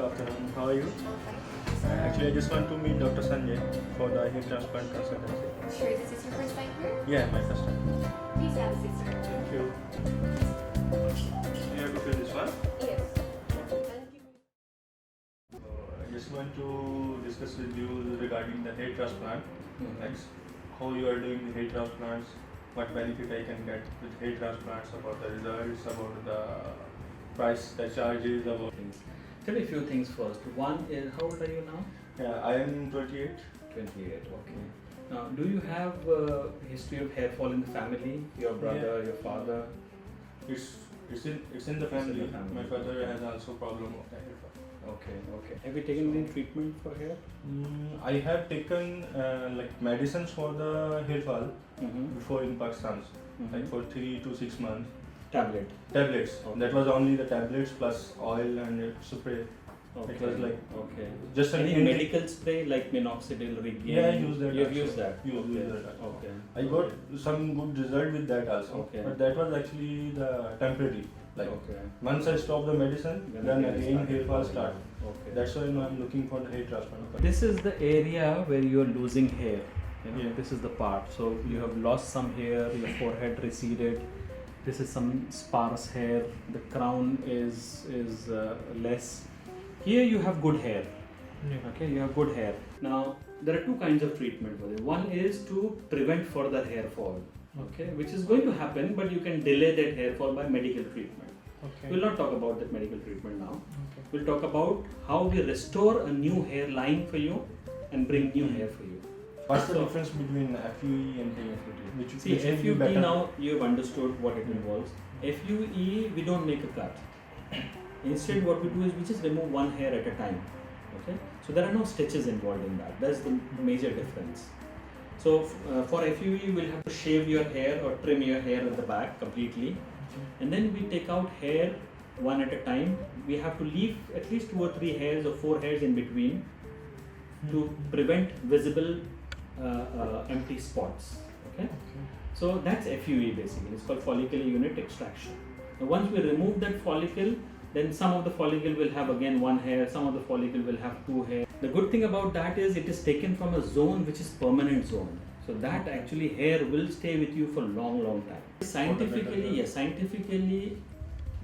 Good afternoon. How are you? Actually, I just want to meet Dr. Sanjay for the hair transplant consultancy. Sure, is this your first time here? Yeah, my first time. Please have a seat, sir. Thank you. You have to fill this one. Yes. I just want to discuss with you regarding the hair transplant. Next, how you are doing the hair transplants, what benefit I can get with hair transplants, about the results, about the price, the charges, about. Tell me a few things first. One is, how old are you now? Yeah, I am 28. 28, okay. Now, do you have a history of hair fall in the family? Your brother, your father? It's in the family. My father has also problem of hair fall. Okay. Have you taken any treatment for hair? I have taken like medicines for the hair fall before in Pakistan, like for 3 to 6 months. Tablet. Tablets. Okay. That was only the tablets plus oil and spray. Okay. It was like just any medical spray like minoxidil, Regain? Yeah, I use that. You've used that? Use that. Okay. I got some good result with that also. Okay. But that was actually the temporary. Like once I stop the medicine, then again hair fall start. Okay. That's why now I'm looking for the hair transplant. This is the area where you are losing hair. Yeah. This is the part. So you have lost some hair, your forehead receded. This is some sparse hair. The crown is less. Here you have good hair. Okay, you have good hair. Now there are two kinds of treatment for this. One is to prevent further hair fall. Okay, which is going to happen, but you can delay that hair fall by medical treatment. Okay. We'll not talk about that medical treatment now. Okay. We'll talk about how we restore a new hairline for you and bring new hair for you. What's the difference between FUE and HFUT? See, FUT now you've understood what it involves. FUE, we don't make a cut. Instead, what we do is we just remove one hair at a time. Okay, so there are no stitches involved in that. That's the major difference. So for FUE, you will have to shave your hair or trim your hair at the back completely, and then we take out hair one at a time. We have to leave at least 2 or 3 hairs or 4 hairs in between to prevent visible empty spots. Okay? So that's FUE basically. It's called follicular unit extraction. Now once we remove that follicle, then some of the follicle will have again 1 hair, some of the follicle will have 2 hairs. The good thing about that is it is taken from a zone which is permanent zone. So that actually hair will stay with you for long time. Scientifically,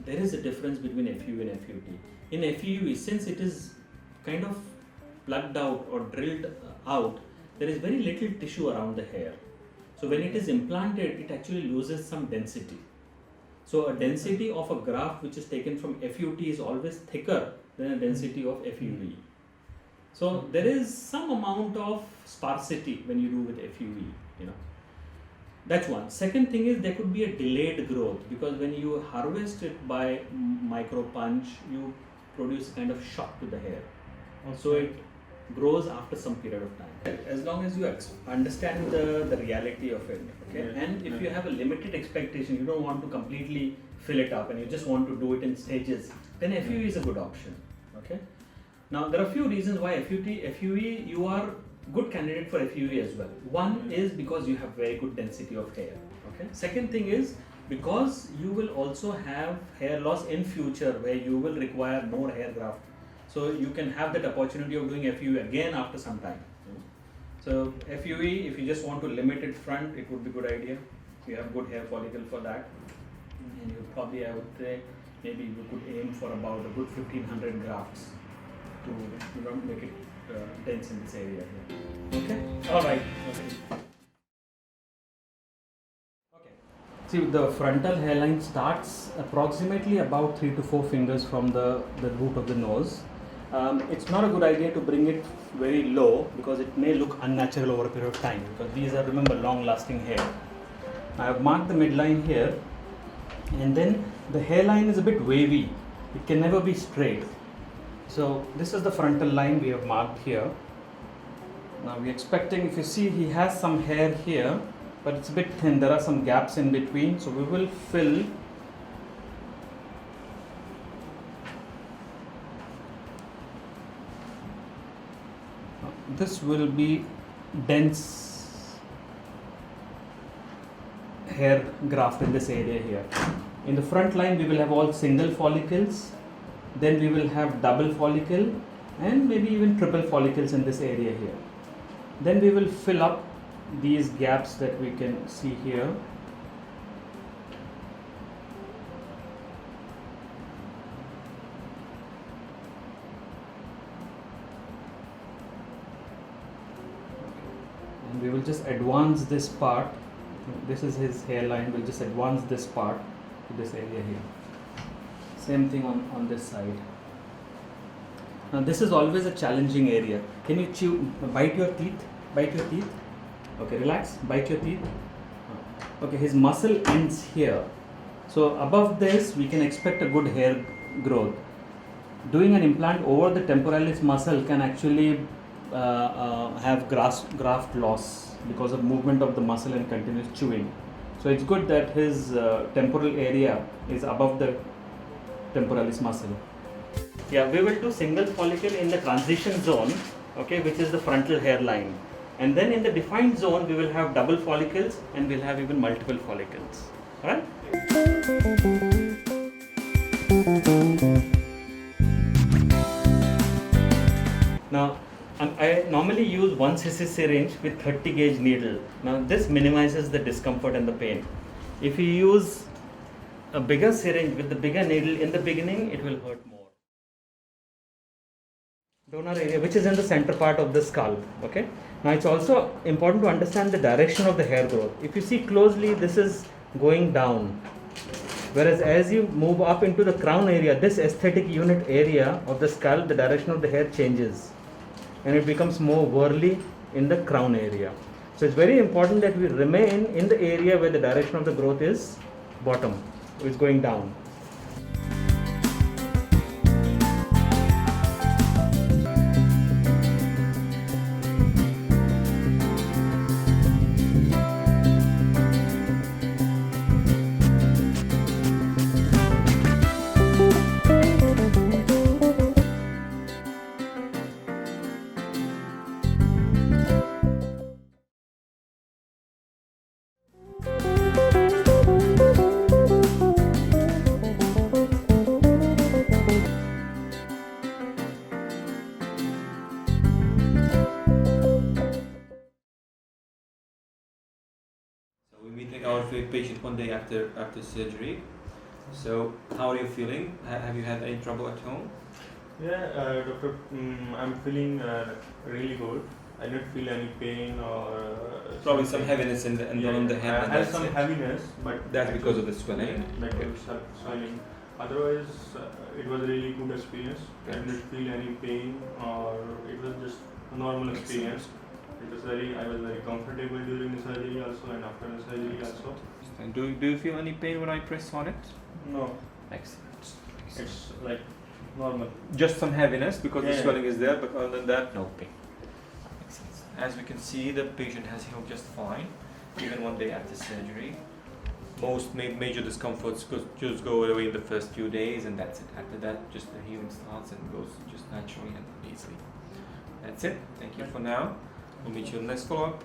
there is a difference between FUE and FUT. In FUE, since it is kind of plugged out or drilled out, there is very little tissue around the hair. So when it is implanted, it actually loses some density. So a density of a graft which is taken from FUT is always thicker than a density of FUE. So there is some amount of sparsity when you do with FUE, That's one. Second thing is there could be a delayed growth because when you harvest it by micro punch, you produce a kind of shock to the hair. So it grows after some period of time. As long as you understand the reality of it, okay? And if you have a limited expectation, you don't want to completely fill it up and you just want to do it in stages, then FUE is a good option, okay? Now there are a few reasons why FUE, you are good candidate for FUE as well. One is because you have very good density of hair, okay? Second thing is because you will also have hair loss in future where you will require more hair graft. So you can have that opportunity of doing FUE again after some time. So FUE, if you just want to limit it front, it would be a good idea. You have good hair follicle for that. And you probably, I would say, maybe you could aim for about a good 1500 grafts to make it dense in this area here. Okay? Alright. Okay. See, the frontal hairline starts approximately about 3 to 4 fingers from the root of the nose. It's not a good idea to bring it very low because it may look unnatural over a period of time because these are, remember, long lasting hair. I have marked the midline here and then the hairline is a bit wavy. It can never be straight. So this is the frontal line we have marked here. Now we're expecting, if you see, he has some hair here, but it's a bit thin. There are some gaps in between, so we will fill this will be dense hair graft in this area here. In the front line we will have all single follicles then we will have double follicle and maybe even triple follicles in this area here. Then we will fill up these gaps that we can see here. And we will just advance this part. This is his hairline. We'll just advance this part to this area here. Same thing on this side. Now this is always a challenging area. Can you chew, bite your teeth? Bite your teeth. Okay, relax, bite your teeth. Okay, his muscle ends here. So above this, we can expect a good hair growth. Doing an implant over the temporalis muscle can actually have graft loss because of movement of the muscle and continuous chewing. So it's good that his temporal area is above the temporalis muscle. Yeah, we will do single follicle in the transition zone, okay, which is the frontal hairline. And then in the defined zone, we will have double follicles and we'll have even multiple follicles. Alright? Now, I normally use 1cc syringe with 30 gauge needle. Now, this minimizes the discomfort and the pain. If you use a bigger syringe with the bigger needle in the beginning, it will hurt more. Donor area, which is in the center part of the scalp. Okay. Now it's also important to understand the direction of the hair growth. If you see closely, this is going down. Whereas as you move up into the crown area, this aesthetic unit area of the scalp, the direction of the hair changes. And it becomes more whirly in the crown area. So it's very important that we remain in the area where the direction of the growth is bottom, is going down. We're meeting our patient one day after surgery. So how are you feeling? Have you had any trouble at home? Yeah, doctor, I'm feeling really good. I don't feel any pain or Probably some heaviness in the on the hand. I had some heaviness, but That's because of the swelling. Like swelling. Otherwise, it was a really good experience. I didn't feel any pain, or it was just a normal experience. I was very comfortable during the surgery also, and after the surgery also. And do you feel any pain when I press on it? No, Excellent. it's like normal. Just some heaviness because the Yeah. swelling is there, but other than that, no pain. Excellent. As we can see, the patient has healed just fine, even one day after surgery. Most major discomforts just go away in the first few days, and that's it. After that, just the healing starts and goes just naturally and easily. That's it. Thank you for now. We'll meet you in the next follow-up.